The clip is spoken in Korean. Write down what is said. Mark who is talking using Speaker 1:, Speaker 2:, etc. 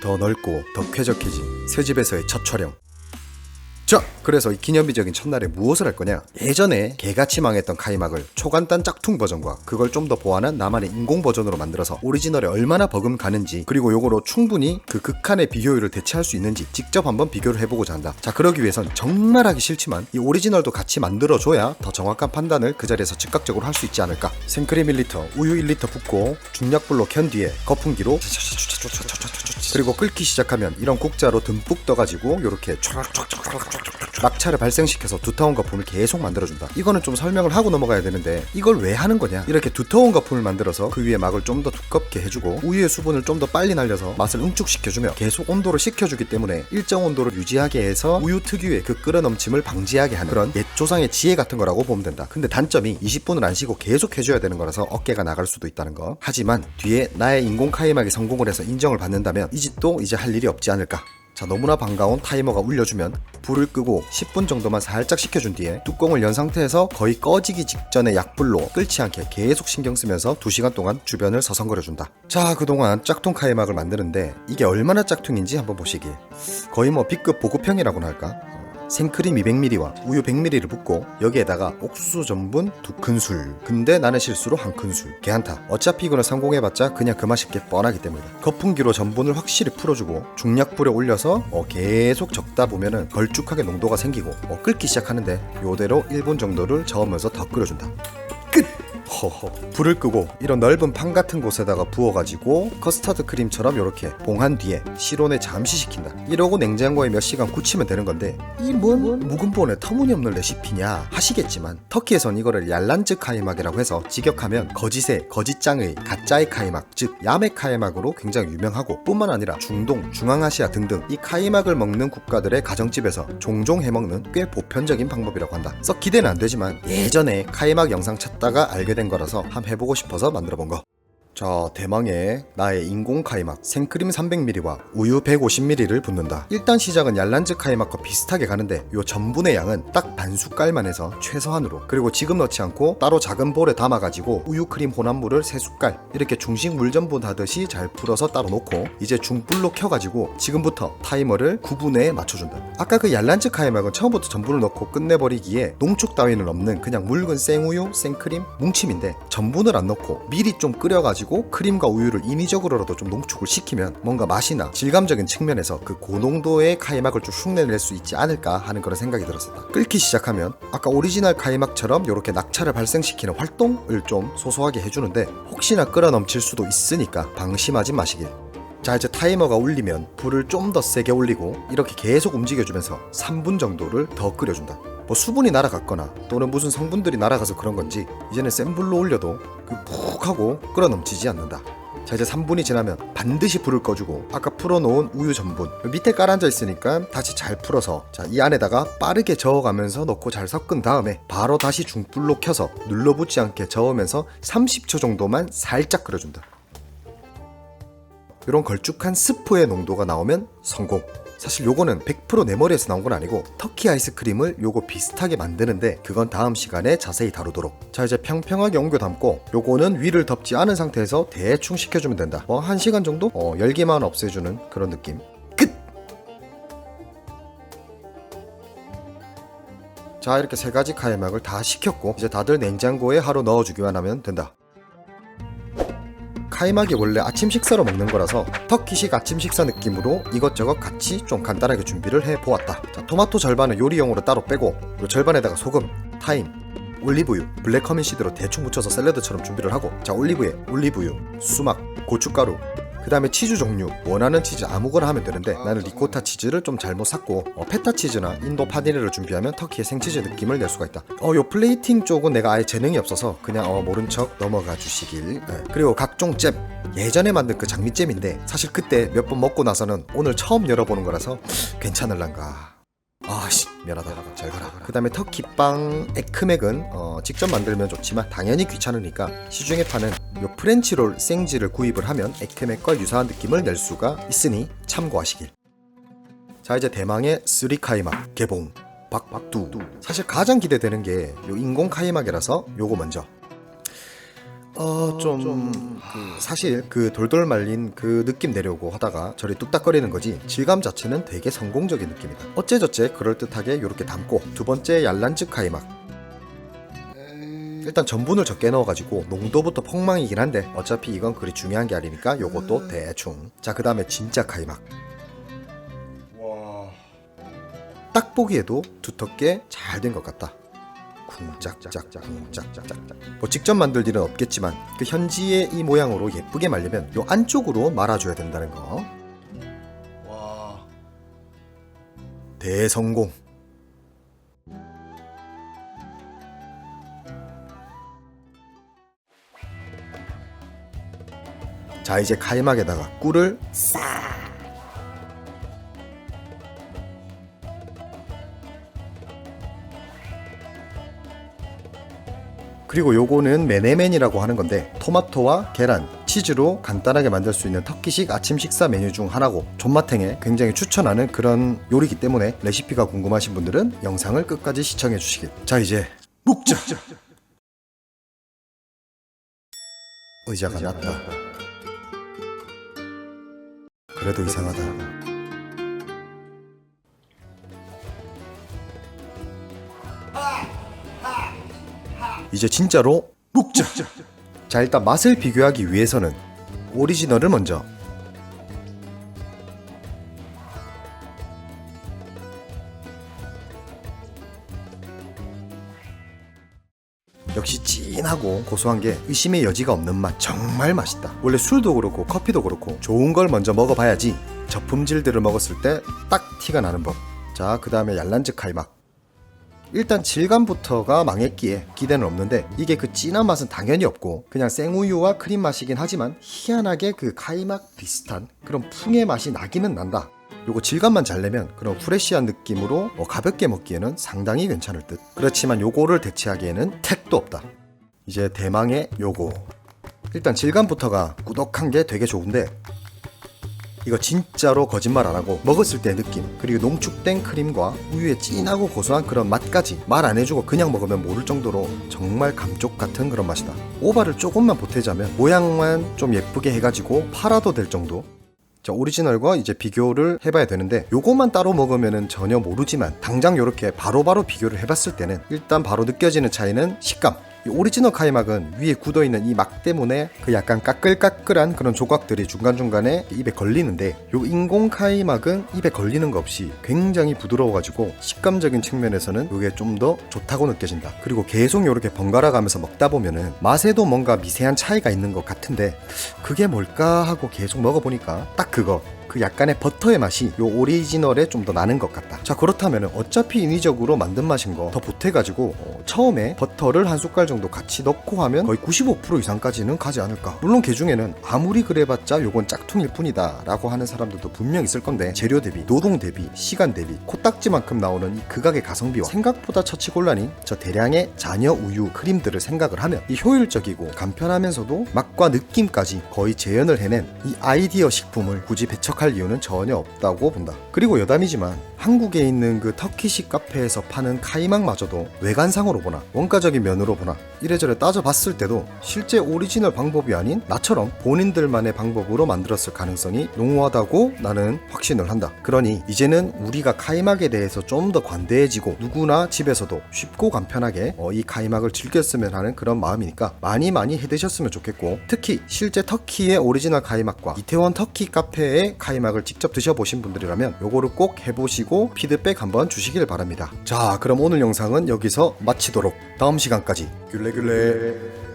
Speaker 1: 더 넓고 더 쾌적해진 새 집에서의 첫 촬영. 자, 그래서 이 기념비적인 첫날에 무엇을 할 거냐? 예전에 개같이 망했던 카이막을 초간단 짝퉁 버전과 그걸 좀 더 보완한 나만의 인공 버전으로 만들어서 오리지널에 얼마나 버금가는지, 그리고 요거로 충분히 그 극한의 비교율을 대체할 수 있는지 직접 한번 비교를 해보고자 한다. 자, 그러기 위해선 정말 하기 싫지만 이 오리지널도 같이 만들어줘야 더 정확한 판단을 그 자리에서 즉각적으로 할 수 있지 않을까. 생크림 1리터, 우유 1리터 붓고 중약불로 켠 뒤에 거품기로 그리고 끓기 시작하면 이런 국자로 듬뿍 떠가지고 요렇게 낙차를 발생시켜서 두터운 거품을 계속 만들어준다. 이거는 좀 설명을 하고 넘어가야 되는데 이걸 왜 하는 거냐? 이렇게 두터운 거품을 만들어서 그 위에 막을 좀 더 두껍게 해주고 우유의 수분을 좀 더 빨리 날려서 맛을 응축시켜주며 계속 온도를 식혀주기 때문에 일정 온도를 유지하게 해서 우유 특유의 그 끓어넘침을 방지하게 하는 그런 옛 조상의 지혜 같은 거라고 보면 된다. 근데 단점이 20분을 안 쉬고 계속 해줘야 되는 거라서 어깨가 나갈 수도 있다는 거. 하지만 뒤에 나의 인공 카이막이 성공을 해서 인정을 받는다면 이 짓도 이제 할 일이 없지 않을까. 자, 너무나 반가운 타이머가 울려주면 불을 끄고 10분 정도만 살짝 식혀준 뒤에 뚜껑을 연 상태에서 거의 꺼지기 직전에 약불로 끓지 않게 계속 신경 쓰면서 2시간 동안 주변을 서성거려준다. 자, 그동안 짝퉁 카이막을 만드는데 이게 얼마나 짝퉁인지 한번 보시길. 거의 뭐 B급 보급형이라고나 할까? 생크림 200ml와 우유 100ml를 붓고 여기에다가 옥수수 전분 2큰술, 근데 나는 실수로 1큰술, 개한타. 어차피 이거는 성공해봤자 그냥 그 맛일 게 뻔하기 때문이다. 거품기로 전분을 확실히 풀어주고 중약불에 올려서 계속 적다 보면은 걸쭉하게 농도가 생기고 끓기 시작하는데 요대로 1분 정도를 저으면서 더 끓여준다. 끝! 허허. 불을 끄고 이런 넓은 판 같은 곳에다가 부어가지고 커스터드 크림처럼 이렇게 봉한 뒤에 실온에 잠시 식힌다. 이러고 냉장고에 몇 시간 굳히면 되는 건데 이 뭔 묵은본에 터무니없는 레시피냐 하시겠지만 터키에선 이거를 얄란즈 카이막이라고 해서 직역하면 거짓의 거짓장의 가짜의 카이막, 즉 야메 카이막으로 굉장히 유명하고, 뿐만 아니라 중동, 중앙아시아 등등 이 카이막을 먹는 국가들의 가정집에서 종종 해먹는 꽤 보편적인 방법이라고 한다. 썩 기대는 안 되지만 예전에 카이막 영상 찾다가 알게 된 거라서 한번 해보고 싶어서 만들어본 거. 자, 대망의 나의 인공 카이막 생크림 300ml와 우유 150ml를 붓는다. 일단 시작은 얄란즈 카이막과 비슷하게 가는데 요 전분의 양은 딱 반 숟갈만 해서 최소한으로, 그리고 지금 넣지 않고 따로 작은 볼에 담아가지고 우유 크림 혼합물을 3숟갈 이렇게 중식 물전분 하듯이 잘 풀어서 따로 놓고 이제 중불로 켜가지고 지금부터 타이머를 9분에 맞춰준다. 아까 그 얄란즈 카이막은 처음부터 전분을 넣고 끝내버리기에 농축 따위는 없는 그냥 묽은 생우유, 생크림 뭉침인데 전분을 안 넣고 미리 좀 끓여가지고 크림과 우유를 인위적으로라도 좀 농축을 시키면 뭔가 맛이나 질감적인 측면에서 그 고농도의 카이막을 좀 흉내낼 수 있지 않을까 하는 그런 생각이 들었었다. 끓기 시작하면 아까 오리지널 카이막처럼 이렇게 낙차를 발생시키는 활동을 좀 소소하게 해주는데 혹시나 끓어 넘칠 수도 있으니까 방심하지 마시길. 자, 이제 타이머가 울리면 불을 좀 더 세게 올리고 이렇게 계속 움직여주면서 3분 정도를 더 끓여준다. 뭐 수분이 날아갔거나 또는 무슨 성분들이 날아가서 그런 건지 이제는 센 불로 올려도 푹 하고 끓어 넘치지 않는다. 자, 이제 3분이 지나면 반드시 불을 꺼주고 아까 풀어놓은 우유 전분 밑에 깔아앉아 있으니까 다시 잘 풀어서 자, 이 안에다가 빠르게 저어가면서 넣고 잘 섞은 다음에 바로 다시 중불로 켜서 눌러붙지 않게 저으면서 30초 정도만 살짝 끓여준다. 이런 걸쭉한 스프의 농도가 나오면 성공. 사실 요거는 100% 내 머리에서 나온 건 아니고 터키 아이스크림을 요거 비슷하게 만드는데 그건 다음 시간에 자세히 다루도록. 자, 이제 평평하게 옮겨 담고 요거는 위를 덮지 않은 상태에서 대충 식혀주면 된다. 1시간 정도? 열기만 없애주는 그런 느낌. 끝! 자, 이렇게 3가지 카이막을 다 식혔고 이제 다들 냉장고에 하루 넣어주기만 하면 된다. 카이막이 원래 아침 식사로 먹는 거라서 터키식 아침 식사 느낌으로 이것저것 같이 좀 간단하게 준비를 해보았다. 자, 토마토 절반은 요리용으로 따로 빼고 요 절반에다가 소금, 타임, 올리브유, 블랙 커민 시드로 대충 묻혀서 샐러드처럼 준비를 하고, 자, 올리브에 올리브유, 수막, 고춧가루, 그 다음에 치즈 종류 원하는 치즈 아무거나 하면 되는데 나는 리코타 치즈를 좀 잘못 샀고 페타 치즈나 인도 파디레를 준비하면 터키의 생치즈 느낌을 낼 수가 있다. 요 플레이팅 쪽은 내가 아예 재능이 없어서 그냥 모른 척 넘어가 주시길. 그리고 각종 잼, 예전에 만든 그 장미잼인데 사실 그때 몇 번 먹고 나서는 오늘 처음 열어보는 거라서 괜찮을란가. 아씨, 미안하다. 잘 가라. 그 다음에 터키빵 에크맥은 직접 만들면 좋지만 당연히 귀찮으니까 시중에 파는 요 프렌치롤 생지를 구입을 하면 에크맥과 유사한 느낌을 낼 수가 있으니 참고하시길. 자, 이제 대망의 쓰리 카이막 개봉 박박두. 사실 가장 기대되는 게 요 인공 카이막이라서 요거 먼저. 사실 그 돌돌 말린 그 느낌 내려고 하다가 저리 뚝딱거리는 거지 질감 자체는 되게 성공적인 느낌이다. 어째저째 그럴듯하게 이렇게 담고 두 번째 얄란즉 카이막. 일단 전분을 적게 넣어가지고 농도부터 폭망이긴 한데 어차피 이건 그리 중요한 게 아니니까 요것도 대충. 자, 그 다음에 진짜 카이막. 딱 보기에도 두텁게 잘 된 것 같다. 쿵짝짝짝 쿵짝짝짝. 뭐 직접 만들 일은 없겠지만 그 현지의 이 모양으로 예쁘게 말려면 요 안쪽으로 말아줘야 된다는 거. 와, 대성공. 자, 이제 카이막에다가 꿀을 싹. 그리고 요거는 메네멘이라고 하는 건데 토마토와 계란, 치즈로 간단하게 만들 수 있는 터키식 아침 식사 메뉴 중 하나고 존맛탱에 굉장히 추천하는 그런 요리이기 때문에 레시피가 궁금하신 분들은 영상을 끝까지 시청해 주시길. 자, 이제 묵자. 의자가 낫다. 그래도 이상하다. 이제 진짜로 묵자. 자, 일단 맛을 비교하기 위해서는 오리지널을 먼저. 역시 진하고 고소한 게 의심의 여지가 없는 맛. 정말 맛있다. 원래 술도 그렇고 커피도 그렇고 좋은 걸 먼저 먹어봐야지 저품질들을 먹었을 때 딱 티가 나는 법. 자, 그 다음에 얄란즉 카이막. 일단 질감부터가 망했기에 기대는 없는데 이게 그 진한 맛은 당연히 없고 그냥 생우유와 크림 맛이긴 하지만 희한하게 그 카이막 비슷한 그런 풍의 맛이 나기는 난다. 요거 질감만 잘 내면 그런 프레시한 느낌으로 가볍게 먹기에는 상당히 괜찮을 듯. 그렇지만 요거를 대체하기에는 택도 없다. 이제 대망의 요거. 일단 질감부터가 꾸덕한 게 되게 좋은데 이거 진짜로 거짓말 안 하고 먹었을 때 느낌, 그리고 농축된 크림과 우유의 진하고 고소한 그런 맛까지 말 안 해주고 그냥 먹으면 모를 정도로 정말 감쪽 같은 그런 맛이다. 오바를 조금만 보태자면 모양만 좀 예쁘게 해가지고 팔아도 될 정도. 자, 오리지널과 이제 비교를 해봐야 되는데 요것만 따로 먹으면 전혀 모르지만 당장 요렇게 바로바로 비교를 해봤을 때는 일단 바로 느껴지는 차이는 식감. 이 오리지널 카이막은 위에 굳어있는 이 막 때문에 그 약간 까끌까끌한 그런 조각들이 중간중간에 입에 걸리는데 요 인공 카이막은 입에 걸리는 거 없이 굉장히 부드러워가지고 식감적인 측면에서는 요게 좀 더 좋다고 느껴진다. 그리고 계속 요렇게 번갈아 가면서 먹다 보면은 맛에도 뭔가 미세한 차이가 있는 것 같은데 그게 뭘까 하고 계속 먹어보니까 딱 그거. 그 약간의 버터의 맛이 요 오리지널에 좀 더 나는 것 같다. 자, 그렇다면 어차피 인위적으로 만든 맛인 거 더 보태가지고 처음에 버터를 한 숟갈 정도 같이 넣고 하면 거의 95% 이상까지는 가지 않을까. 물론 그 중에는 아무리 그래봤자 요건 짝퉁일 뿐이다 라고 하는 사람들도 분명 있을 건데 재료 대비, 노동 대비, 시간 대비 코딱지만큼 나오는 이 극악의 가성비와 생각보다 처치곤란인 저 대량의 잔여 우유, 크림들을 생각을 하면 이 효율적이고 간편하면서도 맛과 느낌까지 거의 재현을 해낸 이 아이디어 식품을 굳이 배척할 이유는 전혀 없다고 본다. 그리고 여담이지만 한국에 있는 그 터키식 카페에서 파는 카이막마저도 외관상으로 보나 원가적인 면으로 보나 이래저래 따져봤을 때도 실제 오리지널 방법이 아닌 나처럼 본인들만의 방법으로 만들었을 가능성이 농후하다고 나는 확신을 한다. 그러니 이제는 우리가 카이막에 대해서 좀 더 관대해지고 누구나 집에서도 쉽고 간편하게 이 카이막을 즐겼으면 하는 그런 마음이니까 많이 해드셨으면 좋겠고, 특히 실제 터키의 오리지널 카이막과 이태원 터키 카페의 카이막을 직접 드셔보신 분들이라면 요거를 꼭 해보시고 피드백 한번 주시길 바랍니다. 자, 그럼 오늘 영상은 여기서 마치도록. 다음 시간까지 귤레귤레.